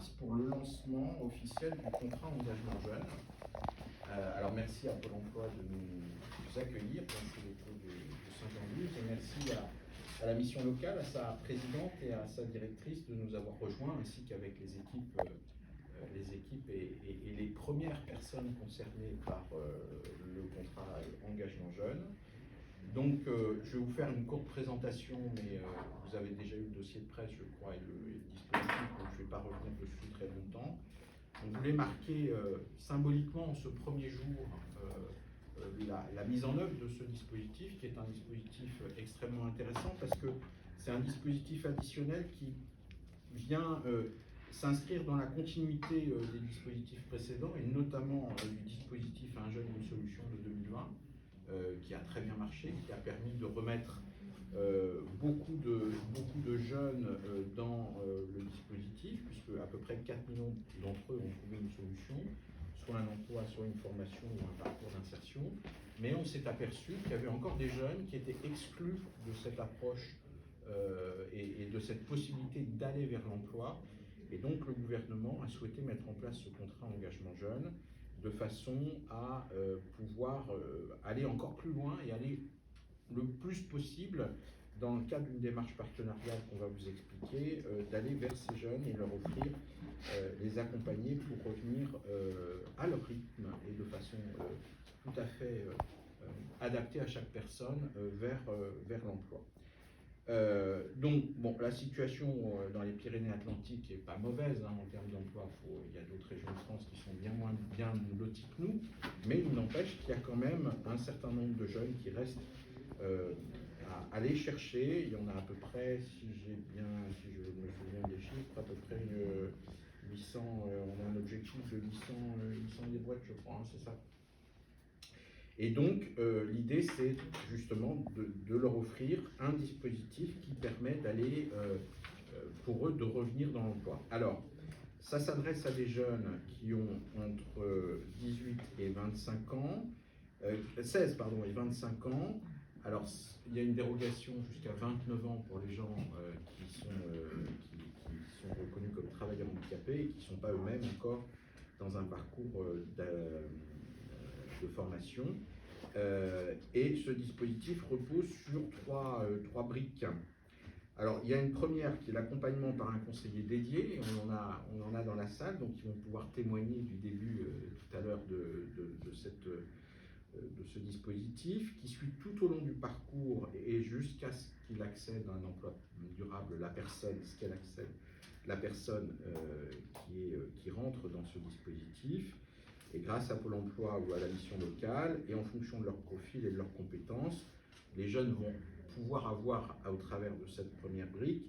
mars pour le lancement officiel du contrat engagement jeune. Alors merci à Pôle emploi de nous accueillir dans ces locaux de Saint-Jean-de-Luz et merci à la mission locale, à sa présidente et à sa directrice de nous avoir rejoints, ainsi qu'avec les équipes et les premières personnes concernées par le contrat engagement jeune. Donc, je vais vous faire une courte présentation, mais vous avez déjà eu le dossier de presse, je crois, et le dispositif, donc je ne vais pas revenir dessus très longtemps. On voulait marquer symboliquement en ce premier jour la mise en œuvre de ce dispositif, qui est un dispositif extrêmement intéressant, parce que c'est un dispositif additionnel qui vient s'inscrire dans la continuité des dispositifs précédents, et notamment du dispositif Un jeune, une solution de 2020, qui a très bien marché, qui a permis de remettre beaucoup de jeunes dans le dispositif, puisque à peu près 4 millions d'entre eux ont trouvé une solution, soit un emploi, soit une formation ou un parcours d'insertion. Mais on s'est aperçu qu'il y avait encore des jeunes qui étaient exclus de cette approche et de cette possibilité d'aller vers l'emploi. Et donc le gouvernement a souhaité mettre en place ce contrat engagement jeune de façon à pouvoir aller encore plus loin et aller le plus possible, dans le cadre d'une démarche partenariale qu'on va vous expliquer, d'aller vers ces jeunes et leur offrir, les accompagner pour revenir à leur rythme et de façon tout à fait adaptée à chaque personne vers l'emploi. Donc, bon, la situation dans les Pyrénées-Atlantiques n'est pas mauvaise en termes d'emploi. Il y a d'autres régions de France qui sont bien moins bien loties que nous, mais il n'empêche qu'il y a quand même un certain nombre de jeunes qui restent à aller chercher. Il y en a à peu près, si je me souviens des chiffres, à peu près 800, on a un objectif de 800 des boîtes, je crois, hein, c'est ça. Et donc, l'idée, c'est justement de leur offrir un dispositif qui permet d'aller, pour eux, de revenir dans l'emploi. Alors, ça s'adresse à des jeunes qui ont entre 18 et 25 ans, 16 et 25 ans. Alors, il y a une dérogation jusqu'à 29 ans pour les gens qui sont reconnus comme travailleurs handicapés et qui ne sont pas eux-mêmes encore dans un parcours de formation. Et ce dispositif repose sur trois briques. Alors, il y a une première qui est l'accompagnement par un conseiller dédié, et on en a dans la salle, donc ils vont pouvoir témoigner du début tout à l'heure de ce dispositif, qui suit tout au long du parcours et jusqu'à ce qu'il accède à un emploi durable, la personne qui rentre dans ce dispositif. Et grâce à Pôle emploi ou à la mission locale, et en fonction de leur profil et de leurs compétences, les jeunes vont pouvoir avoir, au travers de cette première brique,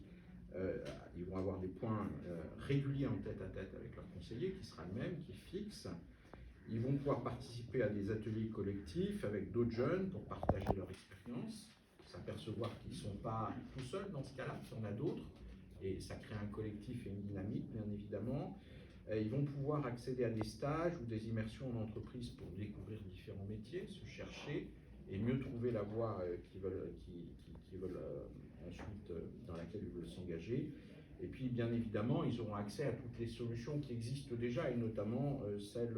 ils vont avoir des points réguliers en tête-à-tête avec leur conseiller, qui sera le même, qui est fixe. Ils vont pouvoir participer à des ateliers collectifs avec d'autres jeunes pour partager leur expérience, s'apercevoir qu'ils ne sont pas tout seuls dans ce cas-là, qu'il y en a d'autres, et ça crée un collectif et une dynamique, bien évidemment. Ils vont pouvoir accéder à des stages ou des immersions en entreprise pour découvrir différents métiers, se chercher et mieux trouver la voie qu'ils veulent ensuite, dans laquelle ils veulent s'engager. Et puis, bien évidemment, ils auront accès à toutes les solutions qui existent déjà, et notamment celles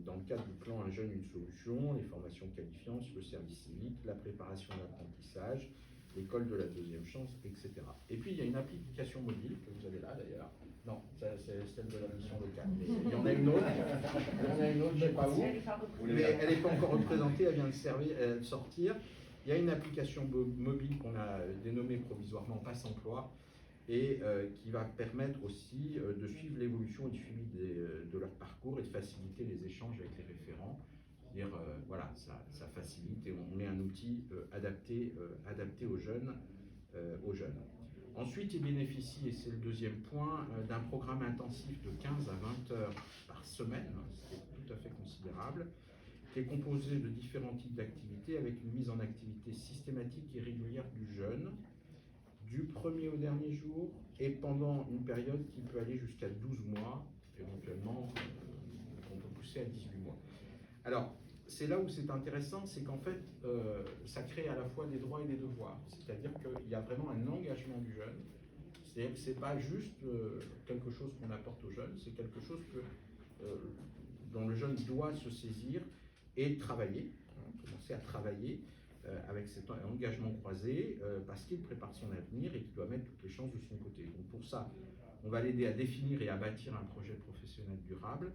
dans le cadre du plan Un jeune, une solution, les formations qualifiantes, le service civique, la préparation à l'apprentissage, l'école de la deuxième chance, etc. Et puis, il y a une application mobile que vous avez là, d'ailleurs. Non, c'est celle de la mission locale. Mais il y en a une autre. Je ne sais pas où. Mais elle n'est pas encore représentée, elle vient de sortir. Il y a une application mobile qu'on a dénommée provisoirement Passe Emploi et qui va permettre aussi de suivre l'évolution et le suivi de leur parcours et de faciliter les échanges avec les référents. C'est-à-dire, voilà, ça facilite et on met un outil adapté aux jeunes. Ensuite, ils bénéficient, et c'est le deuxième point, d'un programme intensif de 15 à 20 heures par semaine, ce qui est tout à fait considérable, qui est composé de différents types d'activités avec une mise en activité systématique et régulière du jeune, du premier au dernier jour, et pendant une période qui peut aller jusqu'à 12 mois, éventuellement, on peut pousser à 18 mois. Alors, c'est là où c'est intéressant, c'est qu'en fait, ça crée à la fois des droits et des devoirs. C'est-à-dire qu'il y a vraiment un engagement du jeune, C'est-à-dire que ce n'est pas juste quelque chose qu'on apporte aux jeunes, c'est quelque chose dont le jeune doit se saisir et travailler, commencer à travailler avec cet engagement croisé parce qu'il prépare son avenir et qu'il doit mettre toutes les chances de son côté. Donc pour ça, on va l'aider à définir et à bâtir un projet professionnel durable,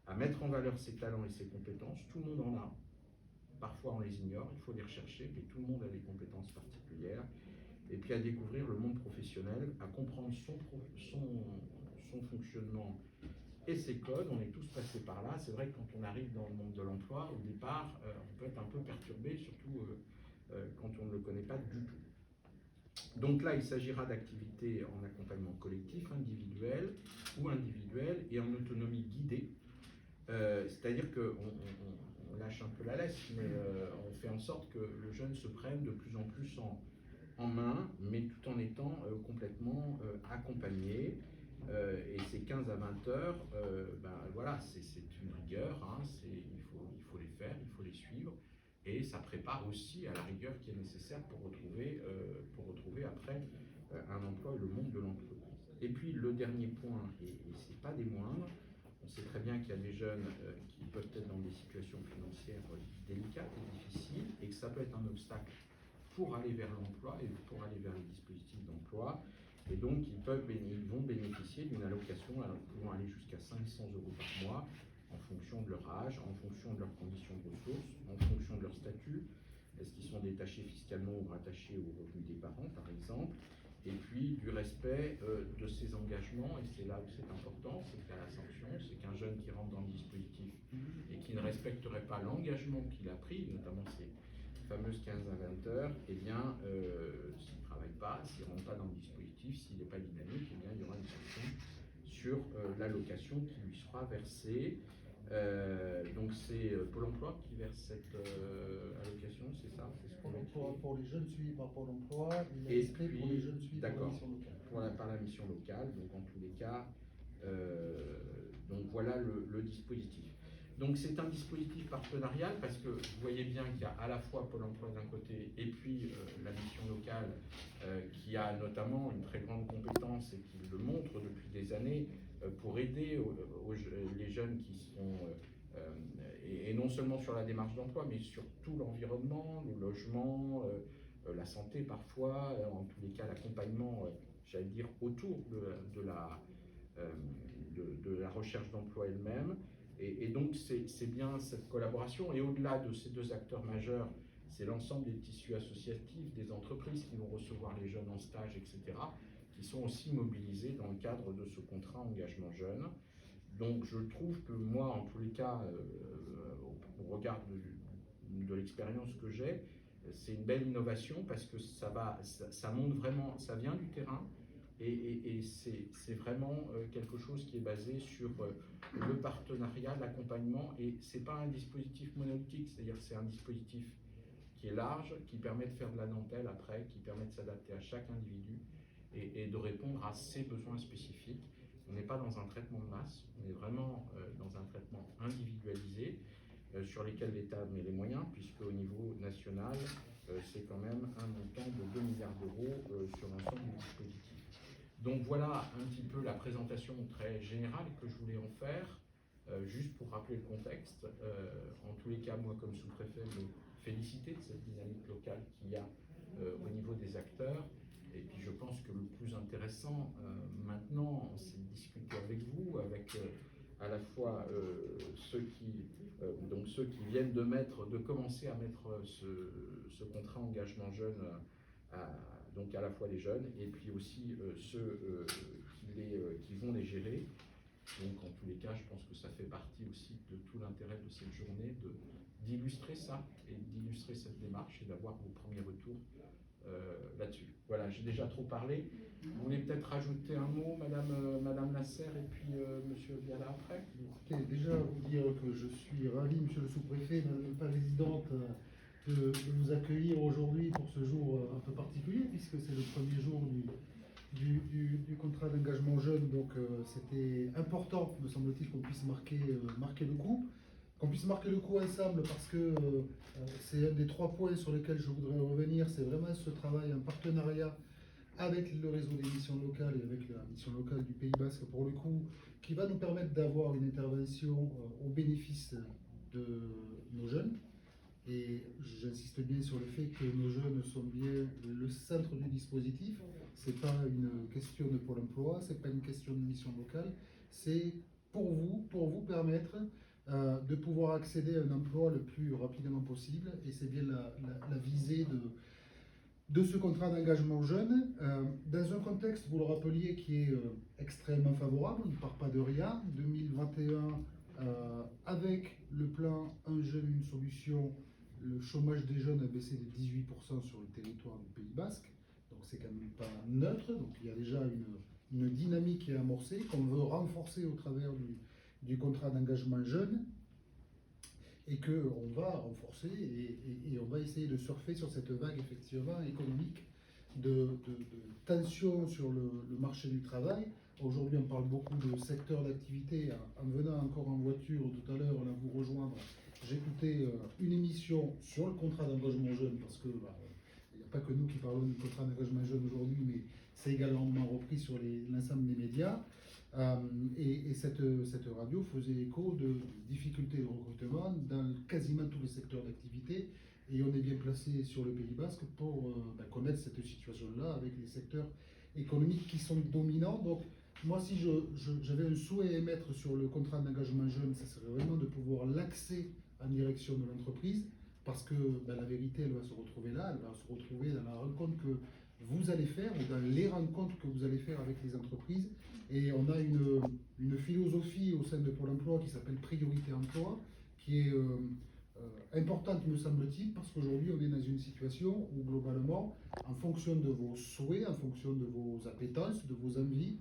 à mettre en valeur ses talents et ses compétences. Tout le monde en a. Parfois on les ignore, il faut les rechercher, mais tout le monde a des compétences particulières. Et puis à découvrir le monde professionnel, à comprendre son fonctionnement et ses codes. On est tous passés par là. C'est vrai que quand on arrive dans le monde de l'emploi, au départ, on peut être un peu perturbé, surtout quand on ne le connaît pas du tout. Donc là, il s'agira d'activités en accompagnement collectif, individuel ou individuel et en autonomie guidée. C'est-à-dire qu'on lâche un peu la laisse, mais on fait en sorte que le jeune se prenne de plus en plus en main, mais tout en étant complètement accompagné. Et ces 15 à 20 heures, voilà, c'est une rigueur, hein, il faut les faire, il faut les suivre, et ça prépare aussi à la rigueur qui est nécessaire pour retrouver après un emploi et le monde de l'emploi. Et puis le dernier point, et ce n'est pas des moindres, on sait très bien qu'il y a des jeunes qui peuvent être dans des situations financières délicates et difficiles, et que ça peut être un obstacle pour aller vers l'emploi et pour aller vers les dispositifs d'emploi. Et donc, ils vont bénéficier d'une allocation pouvant aller jusqu'à 500 € par mois en fonction de leur âge, en fonction de leurs conditions de ressources, en fonction de leur statut. Est-ce qu'ils sont détachés fiscalement ou rattachés aux revenus des parents, par exemple? Et puis, du respect de ces engagements, et c'est là où c'est important, c'est qu'il y a la sanction, c'est qu'un jeune qui rentre dans le dispositif et qui ne respecterait pas l'engagement qu'il a pris, notamment ces fameuses 15 à 20 heures, eh bien, s'il ne travaille pas, s'il ne rentre pas dans le dispositif, s'il n'est pas dynamique, eh bien, il y aura une sanction sur l'allocation qui lui sera versée. Donc c'est Pôle emploi qui verse cette allocation, c'est ça? Pour les jeunes suivis par Pôle emploi et puis, pour les jeunes suivis par la mission locale. Par la mission locale, donc en tous les cas, donc voilà le dispositif. Donc c'est un dispositif partenarial parce que vous voyez bien qu'il y a à la fois Pôle emploi d'un côté et puis la mission locale qui a notamment une très grande compétence et qui le montre depuis des années pour aider les jeunes qui sont, et non seulement sur la démarche d'emploi, mais sur tout l'environnement, le logement, la santé parfois, en tous les cas l'accompagnement, j'allais dire, autour de la recherche d'emploi elle-même. Et donc, c'est bien cette collaboration. Et au-delà de ces deux acteurs majeurs, c'est l'ensemble des tissus associatifs, des entreprises qui vont recevoir les jeunes en stage, etc., qui sont aussi mobilisés dans le cadre de ce contrat engagement jeune. Donc, je trouve que moi, en tous les cas, au regard de l'expérience que j'ai, c'est une belle innovation parce que ça montre vraiment, ça vient du terrain. Et c'est vraiment quelque chose qui est basé sur le partenariat, l'accompagnement, et ce n'est pas un dispositif monolithique, c'est-à-dire c'est un dispositif qui est large, qui permet de faire de la dentelle après, qui permet de s'adapter à chaque individu et de répondre à ses besoins spécifiques. On n'est pas dans un traitement de masse, on est vraiment dans un traitement individualisé sur lesquels l'État met les moyens, puisque au niveau national, c'est quand même un montant de 2 milliards d'euros sur l'ensemble du dispositif. Donc voilà un petit peu la présentation très générale que je voulais en faire, juste pour rappeler le contexte. En tous les cas, moi comme sous-préfet, je me féliciter de cette dynamique locale qu'il y a au niveau des acteurs. Et puis je pense que le plus intéressant maintenant, c'est de discuter avec vous, avec à la fois ceux qui viennent de commencer à mettre ce contrat engagement jeune donc à la fois les jeunes et puis aussi ceux qui vont les gérer. Donc en tous les cas, je pense que ça fait partie aussi de tout l'intérêt de cette journée d'illustrer ça et d'illustrer cette démarche et d'avoir vos premiers retours là-dessus. Voilà, j'ai déjà trop parlé. Vous voulez peut-être rajouter un mot, Madame Lasserre, et puis Monsieur Viala après? Écoutez, déjà vous dire que je suis ravi, Monsieur le sous-préfet, Madame la présidente, de vous accueillir aujourd'hui pour ce jour un peu particulier, puisque c'est le premier jour du contrat d'engagement jeune. Donc c'était important, me semble-t-il, qu'on puisse marquer le coup. Qu'on puisse marquer le coup ensemble parce que c'est un des 3 points sur lesquels je voudrais revenir, c'est vraiment ce travail en partenariat avec le réseau des missions locales et avec la mission locale du Pays Basque pour le coup, qui va nous permettre d'avoir une intervention au bénéfice de nos jeunes. Et j'insiste bien sur le fait que nos jeunes sont bien le centre du dispositif. Ce n'est pas une question de Pôle emploi, ce n'est pas une question de mission locale, c'est pour vous permettre de pouvoir accéder à un emploi le plus rapidement possible. Et c'est bien la visée de ce contrat d'engagement jeune, dans un contexte, vous le rappeliez, qui est extrêmement favorable, on ne part pas de rien. 2021, avec le plan Un jeune, une solution, le chômage des jeunes a baissé de 18% sur le territoire du Pays Basque, donc c'est quand même pas neutre, donc il y a déjà une dynamique qui est amorcée, qu'on veut renforcer au travers du contrat d'engagement jeune, et qu'on va renforcer et on va essayer de surfer sur cette vague effectivement économique de tension sur le marché du travail. Aujourd'hui, on parle beaucoup de secteur d'activité. En venant encore en voiture tout à l'heure, là, vous rejoindre, j'écoutais une émission sur le contrat d'engagement jeune parce que il n'y a pas que nous qui parlons du contrat d'engagement jeune aujourd'hui, mais c'est également repris sur l'ensemble des médias. Et cette radio faisait écho de difficultés de recrutement dans quasiment tous les secteurs d'activité. Et on est bien placé sur le Pays Basque pour connaître cette situation-là avec les secteurs économiques qui sont dominants. Donc, moi, si j'avais un souhait à émettre sur le contrat d'engagement jeune, ça serait vraiment de pouvoir l'axer en direction de l'entreprise, parce que la vérité, elle va se retrouver là, elle va se retrouver dans la rencontre que vous allez faire, ou dans les rencontres que vous allez faire avec les entreprises. Et on a une philosophie au sein de Pôle emploi qui s'appelle Priorité emploi, qui est importante, me semble-t-il, parce qu'aujourd'hui, on est dans une situation où, globalement, en fonction de vos souhaits, en fonction de vos appétences, de vos envies,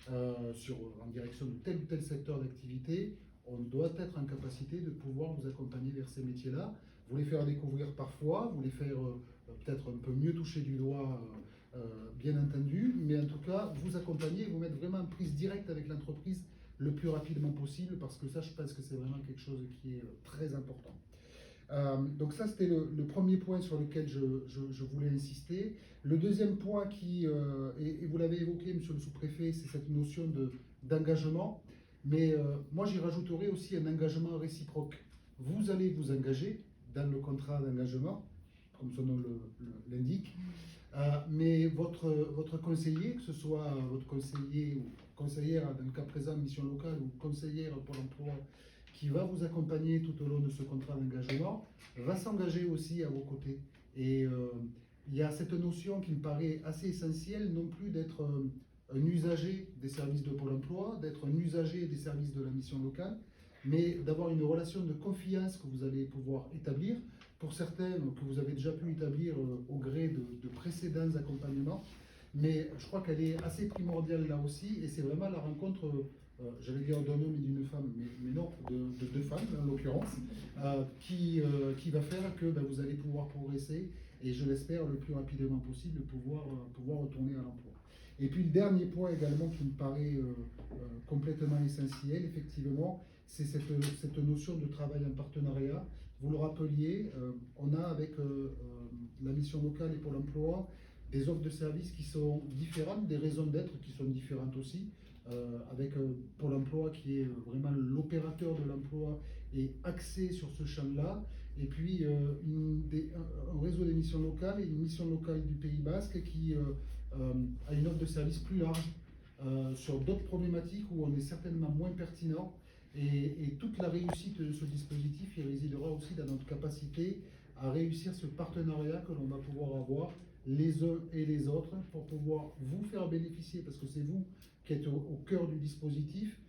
en direction de tel ou tel secteur d'activité, on doit être en capacité de pouvoir vous accompagner vers ces métiers-là, vous les faire découvrir parfois, vous les faire peut-être un peu mieux toucher du doigt, bien entendu, mais en tout cas, vous accompagner, vous mettre vraiment en prise directe avec l'entreprise le plus rapidement possible, parce que ça, je pense que c'est vraiment quelque chose qui est très important. Donc ça, c'était le premier point sur lequel je voulais insister. Le deuxième point et vous l'avez évoqué, monsieur le sous-préfet, c'est cette notion d'engagement. Mais moi, j'y rajouterai aussi un engagement réciproque. Vous allez vous engager dans le contrat d'engagement, comme son nom l'indique, mais votre conseiller, que ce soit votre conseiller ou conseillère, dans le cas présent, mission locale, ou conseillère pour l'emploi, qui va vous accompagner tout au long de ce contrat d'engagement, va s'engager aussi à vos côtés. Et il y a cette notion qui me paraît assez essentielle, non plus d'être un usager des services de Pôle emploi, d'être un usager des services de la mission locale, mais d'avoir une relation de confiance que vous allez pouvoir établir, pour certains que vous avez déjà pu établir au gré de précédents accompagnements. Mais je crois qu'elle est assez primordiale là aussi, et c'est vraiment la rencontre, j'allais dire d'un homme et d'une femme, mais non, de deux femmes en l'occurrence, qui va faire que vous allez pouvoir progresser, et je l'espère le plus rapidement possible, pouvoir retourner à l'emploi. Et puis le dernier point également qui me paraît complètement essentiel, effectivement, c'est cette notion de travail en partenariat. Vous le rappeliez, on a avec la mission locale et Pôle emploi des offres de services qui sont différentes, des raisons d'être qui sont différentes aussi, avec Pôle emploi qui est vraiment l'opérateur de l'emploi et axé sur ce champ-là, et puis un réseau des missions locales et une mission locale du Pays Basque qui a une offre de services plus large sur d'autres problématiques où on est certainement moins pertinent. Et toute la réussite de ce dispositif résidera aussi dans notre capacité à réussir ce partenariat que l'on va pouvoir avoir les uns et les autres pour pouvoir vous faire bénéficier, parce que c'est vous qui êtes au cœur du dispositif,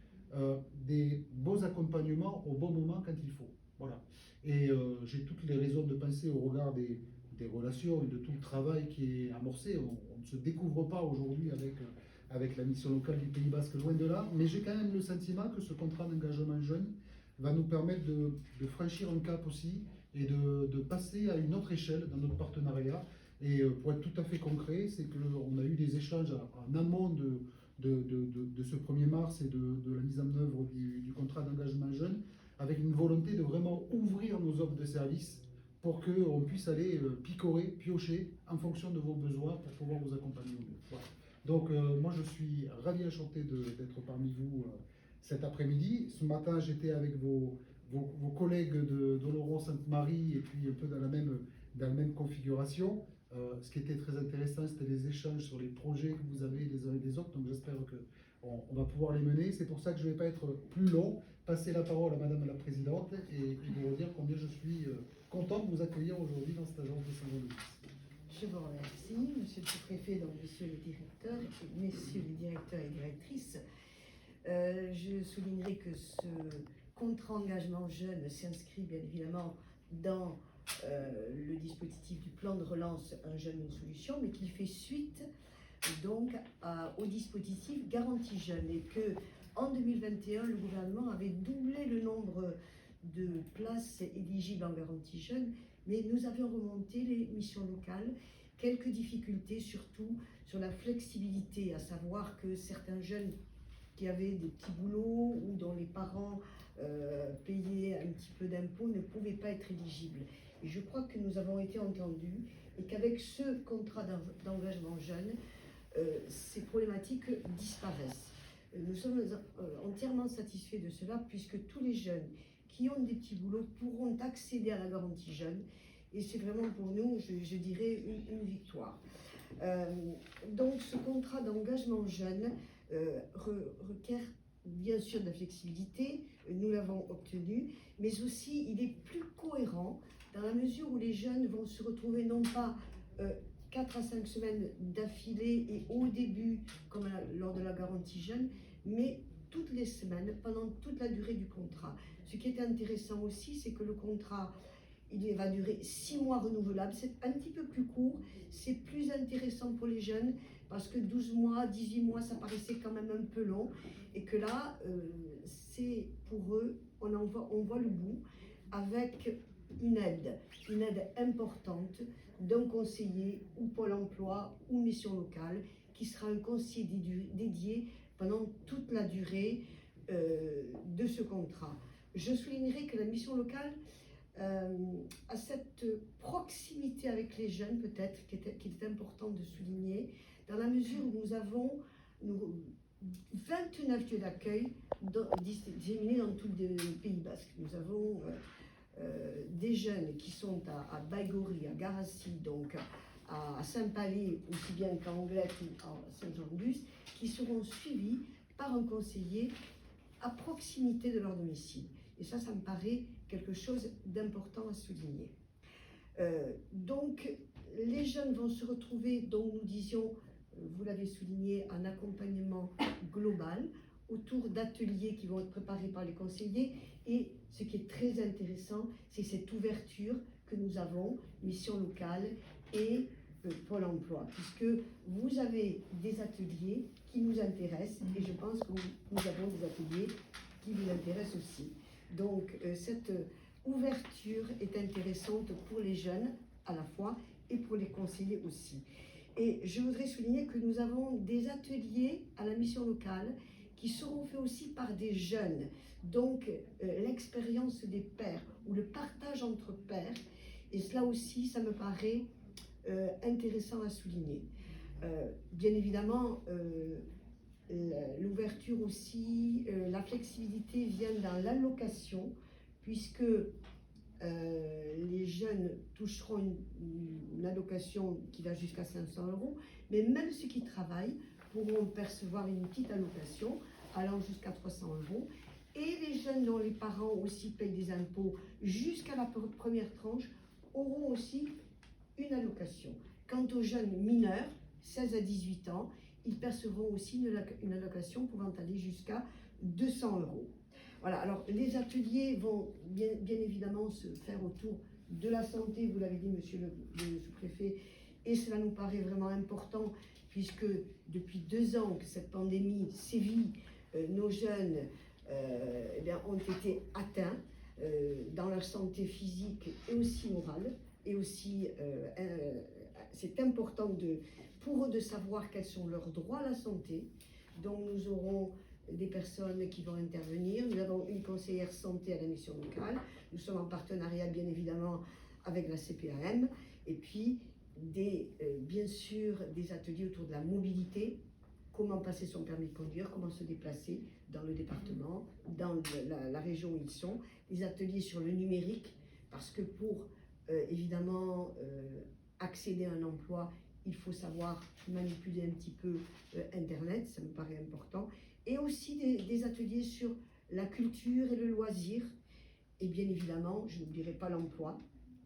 des beaux accompagnements au bon moment quand il faut. Voilà. Et j'ai toutes les raisons de penser au regard des relations et de tout le travail qui est amorcé. On ne se découvre pas aujourd'hui avec la mission locale du Pays Basque, loin de là, mais j'ai quand même le sentiment que ce contrat d'engagement jeune va nous permettre de franchir un cap aussi et de passer à une autre échelle dans notre partenariat. Et pour être tout à fait concret, c'est qu'on a eu des échanges en amont de ce 1er mars et de la mise en œuvre du contrat d'engagement jeune, avec une volonté de vraiment ouvrir nos offres de services pour qu'on puisse aller picorer, piocher en fonction de vos besoins pour pouvoir vous accompagner au mieux. Voilà. Donc moi je suis ravi enchanté d'être parmi vous cet après-midi. Ce matin j'étais avec vos collègues d'Oloron Sainte-Marie et puis un peu dans la même configuration. Ce qui était très intéressant, c'était les échanges sur les projets que vous avez les uns et les autres. Donc j'espère qu'on va pouvoir les mener. C'est pour ça que je ne vais pas être plus long. Passer la parole à Madame la Présidente et vous dire combien je suis content de vous accueillir aujourd'hui dans cette agence de Saint-Jean-de-Luz. Je vous remercie, Monsieur le sous-préfet, donc Messieurs les directeurs, et Messieurs les directeurs et directrices. Je soulignerai que ce contrat engagement jeune s'inscrit bien évidemment dans le dispositif du plan de relance Un jeune, une solution, mais qu'il fait suite donc au dispositif Garantie Jeune, et que en 2021, le gouvernement avait doublé le nombre de places éligibles en Garantie Jeune, mais nous avions remonté les missions locales, quelques difficultés surtout sur la flexibilité, à savoir que certains jeunes qui avaient des petits boulots ou dont les parents payaient un petit peu d'impôts ne pouvaient pas être éligibles. Et je crois que nous avons été entendus et qu'avec ce contrat d'engagement jeune, ces problématiques disparaissent. Nous sommes entièrement satisfaits de cela puisque tous les jeunes qui ont des petits boulots pourront accéder à la garantie jeune et c'est vraiment pour nous, je dirais, une victoire. Donc ce contrat d'engagement jeune requiert bien sûr de la flexibilité, nous l'avons obtenu, mais aussi il est plus cohérent dans la mesure où les jeunes vont se retrouver non pas 4 à 5 semaines d'affilée et au début, comme lors de la garantie jeune, mais toutes les semaines, pendant toute la durée du contrat. Ce qui est intéressant aussi, c'est que le contrat, il va durer 6 mois renouvelables. C'est un petit peu plus court, c'est plus intéressant pour les jeunes, parce que 12 mois, 18 mois, ça paraissait quand même un peu long, et que là, c'est pour eux, on voit le bout, avec une aide importante d'un conseiller ou Pôle emploi ou mission locale qui sera un conseiller dédié pendant toute la durée de ce contrat. Je soulignerai que la mission locale a cette proximité avec les jeunes peut-être qui est important de souligner dans la mesure où nous avons 29 lieux d'accueil disséminés dans tout le Pays Basque. Nous avons des jeunes qui sont à Baïgori, à Garassi, donc à Saint-Palais, aussi bien qu'à Anglette ou à Saint-Jean-de-Luz, qui seront suivis par un conseiller à proximité de leur domicile. Et ça me paraît quelque chose d'important à souligner. Donc, les jeunes vont se retrouver, donc nous disions, vous l'avez souligné, un accompagnement global autour d'ateliers qui vont être préparés par les conseillers. Et ce qui est très intéressant, c'est cette ouverture que nous avons, mission locale et Pôle emploi, puisque vous avez des ateliers qui nous intéressent et je pense que nous avons des ateliers qui vous intéressent aussi. Donc cette ouverture est intéressante pour les jeunes à la fois et pour les conseillers aussi. Et je voudrais souligner que nous avons des ateliers à la mission locale qui seront faits aussi par des jeunes. Donc l'expérience des pairs ou le partage entre pairs, et cela aussi, ça me paraît intéressant à souligner. Bien évidemment, l'ouverture aussi, la flexibilité vient dans l'allocation, puisque les jeunes toucheront une allocation qui va jusqu'à 500 €, mais même ceux qui travaillent pourront percevoir une petite allocation allant jusqu'à 300 €. Et les jeunes dont les parents aussi payent des impôts jusqu'à la première tranche auront aussi une allocation. Quant aux jeunes mineurs, 16 à 18 ans, ils percevront aussi une allocation pouvant aller jusqu'à 200 €. Voilà, alors les ateliers vont bien évidemment se faire autour de la santé, vous l'avez dit monsieur le sous-préfet, et cela nous paraît vraiment important puisque depuis 2 ans que cette pandémie sévit, nos jeunes ont été atteints dans leur santé physique et aussi morale, et aussi c'est important pour eux de savoir quels sont leurs droits à la santé. Donc nous aurons des personnes qui vont intervenir. Nous avons une conseillère santé à la mission locale. Nous sommes en partenariat bien évidemment avec la CPAM, et puis bien sûr des ateliers autour de la mobilité, comment passer son permis de conduire, comment se déplacer dans le département, dans la région où ils sont, des ateliers sur le numérique, parce que pour évidemment accéder à un emploi, il faut savoir manipuler un petit peu Internet, ça me paraît important, et aussi des ateliers sur la culture et le loisir, et bien évidemment, je n'oublierai pas l'emploi,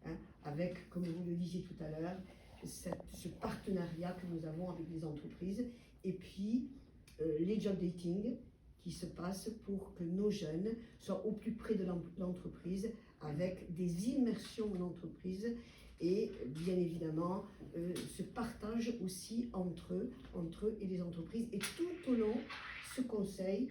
hein, avec, comme vous le disiez tout à l'heure, ce partenariat que nous avons avec les entreprises, et puis les job dating qui se passent pour que nos jeunes soient au plus près de l'entreprise, avec des immersions en entreprise, et bien évidemment ce partage aussi entre eux et les entreprises, et tout au long ce conseil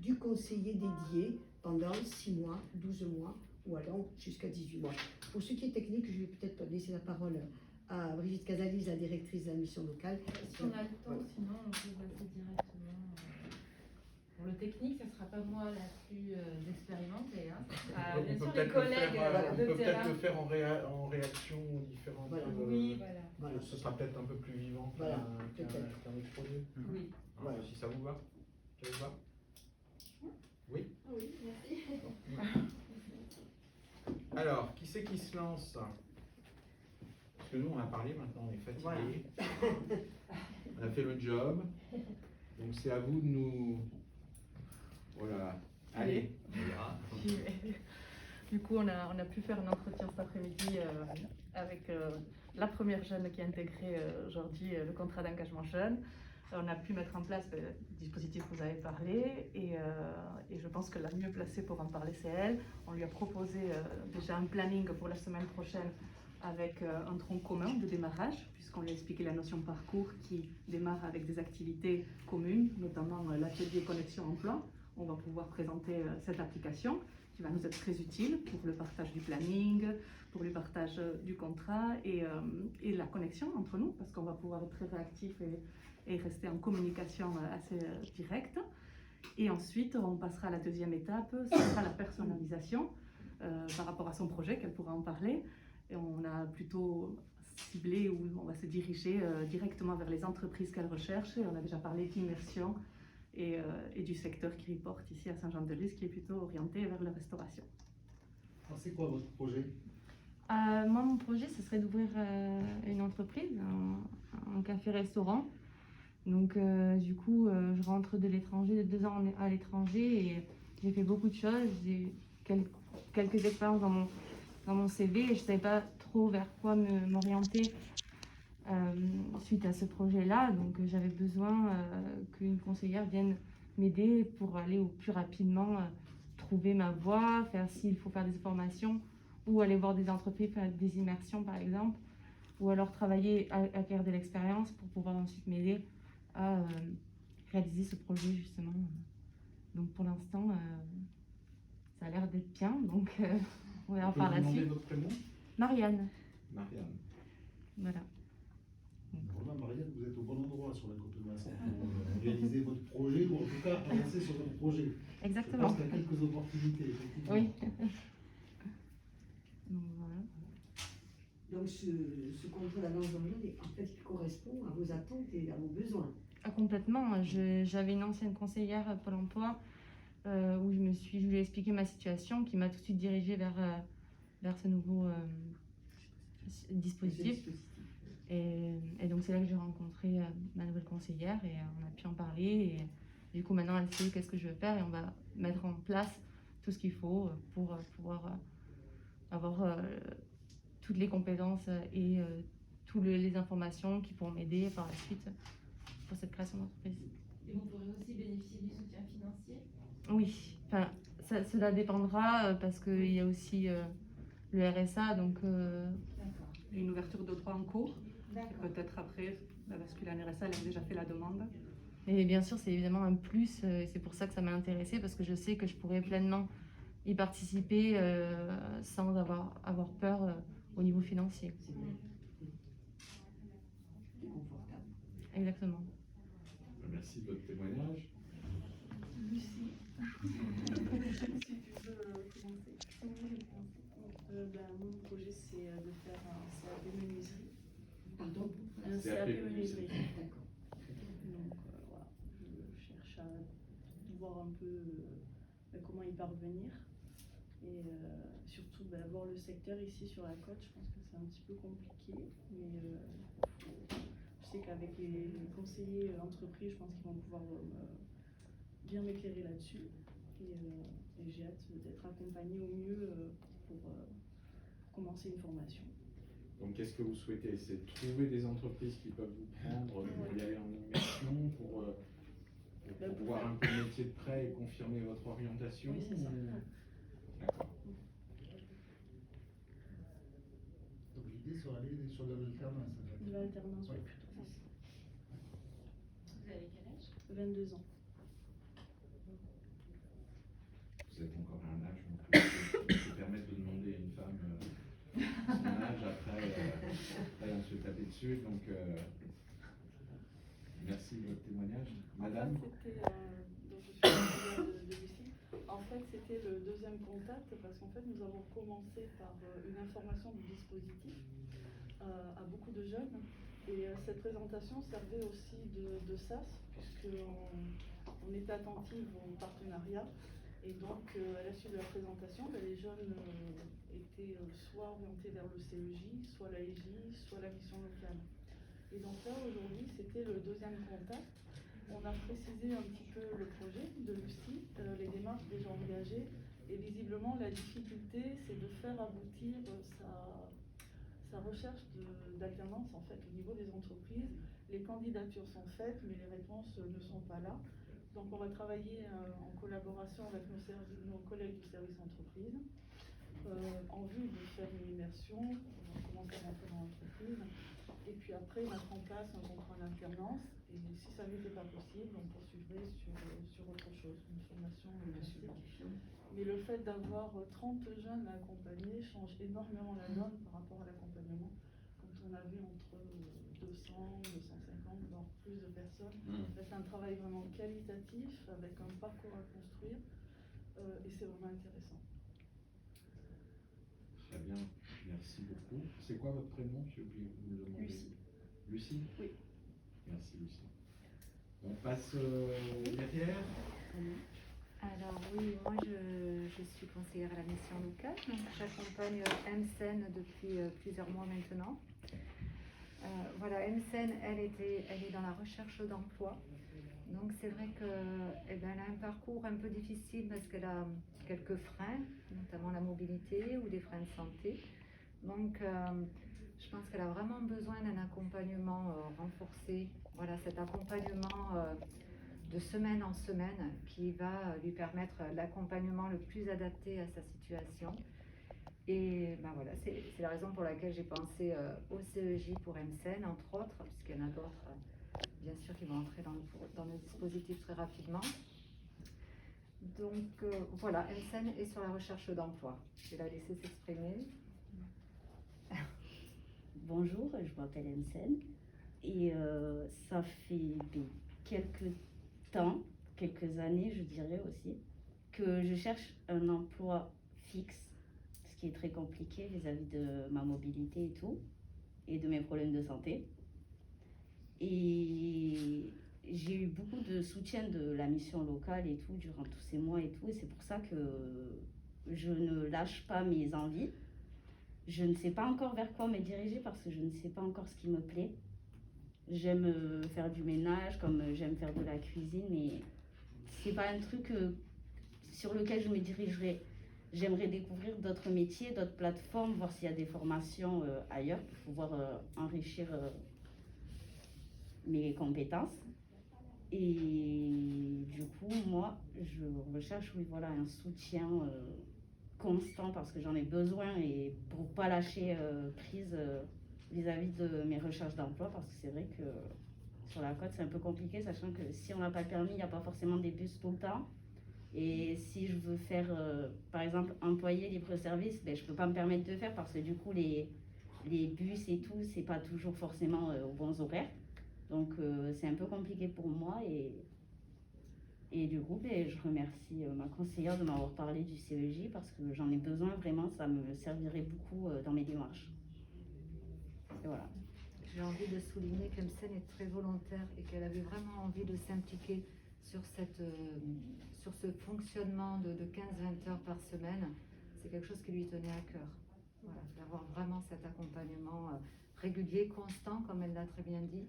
du conseiller dédié pendant 6 mois, 12 mois, ou alors jusqu'à 18 mois. Pour ce qui est technique, je vais peut-être laisser la parole à Brigitte Casalis, la directrice de la mission locale. Si on a le temps, sinon on peut passer directement. Pour le technique, ça ne sera pas moi la plus expérimentée. Hein. Ça sera bien sûr les collègues on de peut terrain. peut-être le faire en réaction aux différentes. Voilà. Oui, voilà. Voilà. Ce sera peut-être un peu plus vivant Voilà, qu'un peut-être. exposé. Oui. Voilà, si ça vous va. Ça vous va? Oui. Oui, merci. Alors, qui c'est qui se lance? Parce que nous, on a parlé, maintenant on est fatigué. On a fait le job. Donc c'est à vous de nous... Voilà. Allez, on ira. Du coup, on a pu faire un entretien cet après-midi avec la première jeune qui a intégré aujourd'hui le contrat d'engagement jeune. On a pu mettre en place le dispositif que vous avez parlé et je pense que la mieux placée pour en parler, c'est elle. On lui a proposé déjà un planning pour la semaine prochaine avec un tronc commun de démarrage, puisqu'on lui a expliqué la notion de parcours qui démarre avec des activités communes, notamment l'atelier connexion emploi. On va pouvoir présenter cette application qui va nous être très utile pour le partage du planning, pour le partage du contrat et la connexion entre nous, parce qu'on va pouvoir être très réactif et rester en communication assez directe. Et ensuite, on passera à la deuxième étape, ce sera la personnalisation par rapport à son projet, qu'elle pourra en parler. Et on a plutôt ciblé où on va se diriger directement vers les entreprises qu'elle recherche. Et on a déjà parlé d'immersion et du secteur qui reporte ici à Saint-Jean-de-Luz, qui est plutôt orienté vers la restauration. Alors, c'est quoi votre projet? Moi, mon projet, ce serait d'ouvrir une entreprise, un café-restaurant. Donc, du coup, je rentre de l'étranger, de 2 ans à l'étranger, et j'ai fait beaucoup de choses. J'ai quelques expériences dans mon CV, et je ne savais pas trop vers quoi m'orienter suite à ce projet-là. Donc, j'avais besoin qu'une conseillère vienne m'aider pour aller au plus rapidement trouver ma voie, faire s'il faut faire des formations, ou aller voir des entreprises, faire des immersions par exemple, ou alors travailler, acquérir de l'expérience pour pouvoir ensuite m'aider à réaliser ce projet justement. Donc pour l'instant, ça a l'air d'être bien, donc on verra par la suite. Votre prénom? Marianne. Marianne. Voilà. Voilà, Marianne, vous êtes au bon endroit sur la côte de Vincent pour réaliser votre projet, ou en tout cas avancer sur votre projet. Exactement. Je pense qu'il y a quelques opportunités, effectivement. Oui. Donc, voilà. Donc ce contrat d'engagement jeune, en fait, il correspond à vos attentes et à vos besoins. Ah, complètement. J'avais une ancienne conseillère à Pôle emploi où je lui ai expliqué ma situation, qui m'a tout de suite dirigée vers ce nouveau dispositif. Et donc c'est là que j'ai rencontré ma nouvelle conseillère et on a pu en parler. Et du coup maintenant elle sait qu'est-ce que je veux faire et on va mettre en place tout ce qu'il faut pour pouvoir avoir toutes les compétences et toutes les informations qui pourront m'aider par la suite pour cette création d'entreprise. Et vous pourrez aussi bénéficier du soutien financier? Oui, enfin, cela dépendra parce qu'il y a aussi le RSA, donc... D'accord. Une ouverture de droit en cours. D'accord. Peut-être après, la bascule en RSA, elle a déjà fait la demande. Et bien sûr, c'est évidemment un plus, et c'est pour ça que ça m'a intéressée, parce que je sais que je pourrais pleinement y participer sans avoir peur au niveau financier. C'est bien. C'est confortable. Exactement. Merci de votre témoignage. Lucie, si tu veux commencer. Mon projet, c'est de faire un CAP menuiserie. Pardon? Un CAP CAP menuiserie. D'accord. Donc voilà, je cherche à voir un peu comment y parvenir. Et surtout voir le secteur ici sur la côte, je pense que c'est un petit peu compliqué. Mais je sais qu'avec les conseillers entreprises, je pense qu'ils vont pouvoir bien m'éclairer là-dessus. Et j'ai hâte d'être accompagnée au mieux pour commencer une formation. Donc, qu'est-ce que vous souhaitez? C'est de trouver des entreprises qui peuvent vous prendre pour y aller en immersion, pour voir un peu le métier de près et confirmer votre orientation? Oui, c'est ça. D'accord. Donc l'idée sera d'aller sur de l'alternance. En fait. De l'alternance, Ouais. oui, plutôt. Vous avez quel âge? 22 ans. Vous êtes encore à un âge où on peut permettre de demander à une femme son âge, après on se fait taper dessus, donc merci de votre témoignage. Madame? En fait, donc je suis conseillère de Lucie. En fait, c'était le deuxième contact parce qu'en fait, nous avons commencé par une information du dispositif à beaucoup de jeunes. Et cette présentation servait aussi de sas, puisqu'on était attentive au partenariat. Et donc, à la suite de la présentation, les jeunes étaient soit orientés vers le CEJ, soit la EJ, soit la mission locale. Et donc là, aujourd'hui, c'était le deuxième contact. On a précisé un petit peu le projet de Lucie, les démarches déjà engagées. Et visiblement, la difficulté, c'est de faire aboutir sa recherche d'alternance en fait, au niveau des entreprises. Les candidatures sont faites, mais les réponses ne sont pas là. Donc on va travailler en collaboration avec nos collègues du service entreprise en vue de faire une immersion, on va commencer à rentrer dans l'entreprise, et puis après mettre en place un contrat d'alternance, et si ça n'était pas possible, on poursuivrait sur autre chose, une formation classique. Mais le fait d'avoir 30 jeunes à accompagner change énormément la donne par rapport à l'accompagnement, quand on avait entre 200, 250, voire plus de personnes. C'est un travail vraiment qualitatif, avec un parcours à construire, et c'est vraiment intéressant. Très bien, merci beaucoup. C'est quoi votre prénom? J'ai oublié de vous le demander. Lucie. Lucie? Oui. Merci Lucie. On passe derrière. Alors oui, moi je suis conseillère à la mission locale, donc j'accompagne MSEN depuis plusieurs mois maintenant. Voilà, MSEN, elle est dans la recherche d'emploi. Donc c'est vrai qu'elle a un parcours un peu difficile parce qu'elle a quelques freins, notamment la mobilité ou des freins de santé. Donc je pense qu'elle a vraiment besoin d'un accompagnement renforcé. Voilà, cet accompagnement de semaine en semaine qui va lui permettre l'accompagnement le plus adapté à sa situation. Et ben voilà, c'est la raison pour laquelle j'ai pensé au CEJ pour MSEN, entre autres, puisqu'il y en a d'autres, bien sûr, qui vont entrer dans le dispositif très rapidement. Donc voilà, MSEN est sur la recherche d'emploi. Je vais la laisser s'exprimer. Bonjour, je m'appelle MSEN et ça fait quelques années, je dirais aussi, que je cherche un emploi fixe, ce qui est très compliqué vis-à-vis de ma mobilité et tout, et de mes problèmes de santé. Et j'ai eu beaucoup de soutien de la mission locale et tout, durant tous ces mois et tout, et c'est pour ça que je ne lâche pas mes envies. Je ne sais pas encore vers quoi me diriger parce que je ne sais pas encore ce qui me plaît. J'aime faire du ménage, comme j'aime faire de la cuisine, mais c'est pas un truc sur lequel je me dirigerai. J'aimerais découvrir d'autres métiers, d'autres plateformes, voir s'il y a des formations ailleurs pour pouvoir enrichir mes compétences. Et du coup, moi, je recherche, oui, voilà, un soutien constant parce que j'en ai besoin et pour pas lâcher prise vis-à-vis de mes recherches d'emploi, parce que c'est vrai que sur la côte c'est un peu compliqué, sachant que si on n'a pas le permis, il n'y a pas forcément des bus tout le temps. Et si je veux faire par exemple employé libre-service, ben, je peux pas me permettre de faire parce que du coup les bus et tout, c'est pas toujours forcément aux bons horaires. Donc c'est un peu compliqué pour moi et Et du coup, ben, je remercie ma conseillère de m'avoir parlé du CEJ parce que j'en ai besoin vraiment, ça me servirait beaucoup dans mes démarches. Et voilà. J'ai envie de souligner qu'Emsen est très volontaire et qu'elle avait vraiment envie de s'impliquer sur ce fonctionnement de 15-20 heures par semaine. C'est quelque chose qui lui tenait à cœur. Voilà, d'avoir vraiment cet accompagnement régulier, constant, comme elle l'a très bien dit,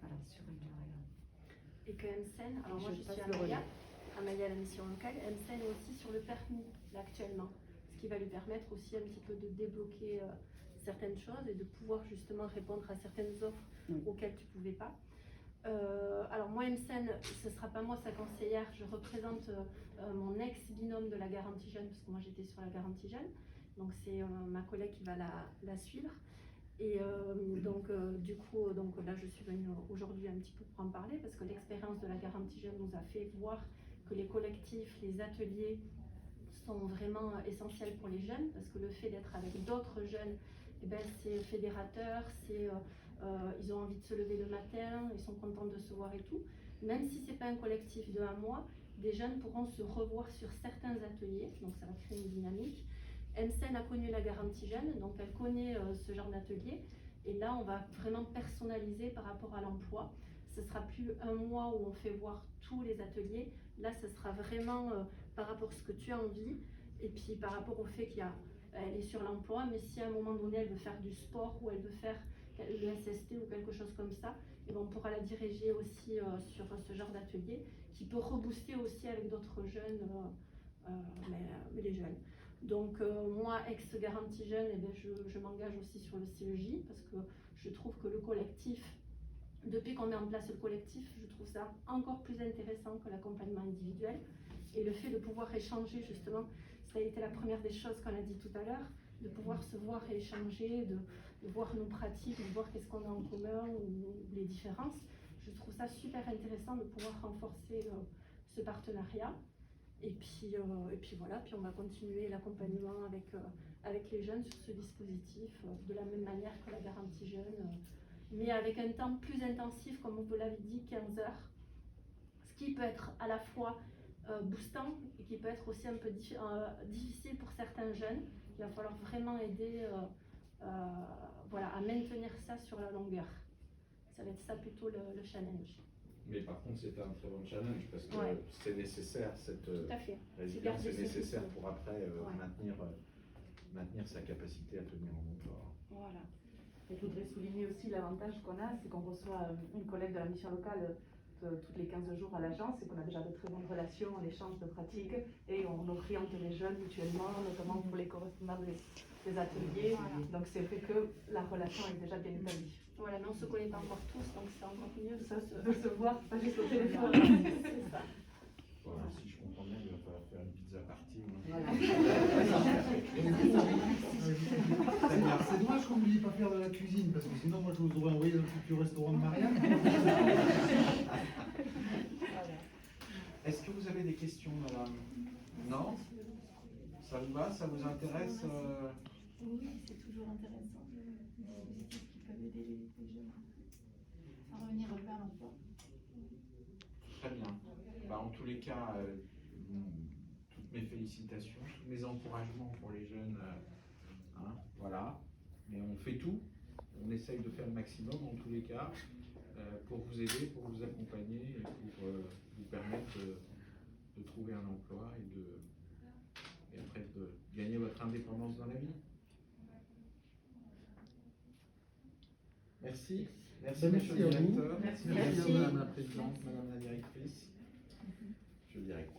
voilà, sur une durée. Et que MSEN, alors moi je suis passe à le relais. Amaya à la mission locale, MSEN est aussi sur le permis là, actuellement, ce qui va lui permettre aussi un petit peu de débloquer certaines choses et de pouvoir justement répondre à certaines offres auxquelles tu ne pouvais pas. Alors moi MSEN, ce ne sera pas moi sa conseillère, je représente mon ex-binôme de la garantie jeune, parce que moi j'étais sur la garantie jeune, donc c'est ma collègue qui va la suivre. Et du coup, là je suis venue aujourd'hui un petit peu pour en parler, parce que l'expérience de la garantie jeune nous a fait voir que les collectifs, les ateliers sont vraiment essentiels pour les jeunes, parce que le fait d'être avec d'autres jeunes, eh ben, c'est fédérateur, ils ont envie de se lever le matin, ils sont contents de se voir et tout. Même si ce n'est pas un collectif de un mois, des jeunes pourront se revoir sur certains ateliers, donc ça va créer une dynamique. MSEN a connu la garantie jeune, donc elle connaît ce genre d'atelier. Et là, on va vraiment personnaliser par rapport à l'emploi. Ce ne sera plus un mois où on fait voir tous les ateliers. Là, ce sera vraiment par rapport à ce que tu as envie. Et puis par rapport au fait qu'elle est sur l'emploi, mais si à un moment donné, elle veut faire du sport ou elle veut faire le SST ou quelque chose comme ça, et ben, on pourra la diriger aussi sur ce genre d'atelier qui peut rebooster aussi avec d'autres jeunes, mais les jeunes. Donc moi, ex-garantie jeune, eh bien, je m'engage aussi sur le CEJ parce que je trouve que le collectif, depuis qu'on met en place le collectif, je trouve ça encore plus intéressant que l'accompagnement individuel. Et le fait de pouvoir échanger, justement, ça a été la première des choses qu'on a dit tout à l'heure, de pouvoir se voir et échanger, de voir nos pratiques, de voir qu'est-ce qu'on a en commun ou les différences. Je trouve ça super intéressant de pouvoir renforcer ce partenariat. Et puis voilà, puis on va continuer l'accompagnement avec les jeunes sur ce dispositif de la même manière que la garantie jeune, mais avec un temps plus intensif, comme vous l'avez dit, 15 heures, ce qui peut être à la fois boostant et qui peut être aussi un peu difficile pour certains jeunes. Il va falloir vraiment aider à maintenir ça sur la longueur. Ça va être ça plutôt le challenge. Mais par contre, c'est un très bon challenge parce que c'est nécessaire, cette résilience est nécessaire pour après maintenir sa capacité à tenir en emploi. Voilà. Et je voudrais souligner aussi l'avantage qu'on a, c'est qu'on reçoit une collègue de la mission locale toutes les 15 jours à l'agence et qu'on a déjà de très bonnes relations, on échange de pratiques et on oriente les jeunes mutuellement, notamment pour les correspondants des ateliers. Voilà. Donc c'est vrai que la relation est déjà bien établie. Voilà, mais on ne se connaît pas encore tous, donc c'est encore mieux de se voir, pas juste au téléphone. C'est ça. Voilà, si je comprends bien, il va falloir faire une pizza party. C'est dommage qu'on ne veuille pas faire de la cuisine, parce que sinon, moi, je vous aurais envoyé dans le futur restaurant de Marianne. Est-ce que vous avez des questions, madame? Non? Ça vous va? Ça vous intéresse? Oui, c'est toujours intéressant. Des dispositifs qui peuvent aider les jeunes à revenir vers l'emploi. Très bien. Bah, en tous les cas, toutes mes félicitations, tous mes encouragements pour les jeunes. Voilà. Mais on fait tout. On essaye de faire le maximum en tous les cas pour vous aider, pour vous accompagner et pour vous permettre de trouver un emploi et après de gagner votre indépendance dans la vie. Merci. Merci, monsieur le directeur. Merci. Merci, madame la présidente, madame la directrice. Monsieur le directeur.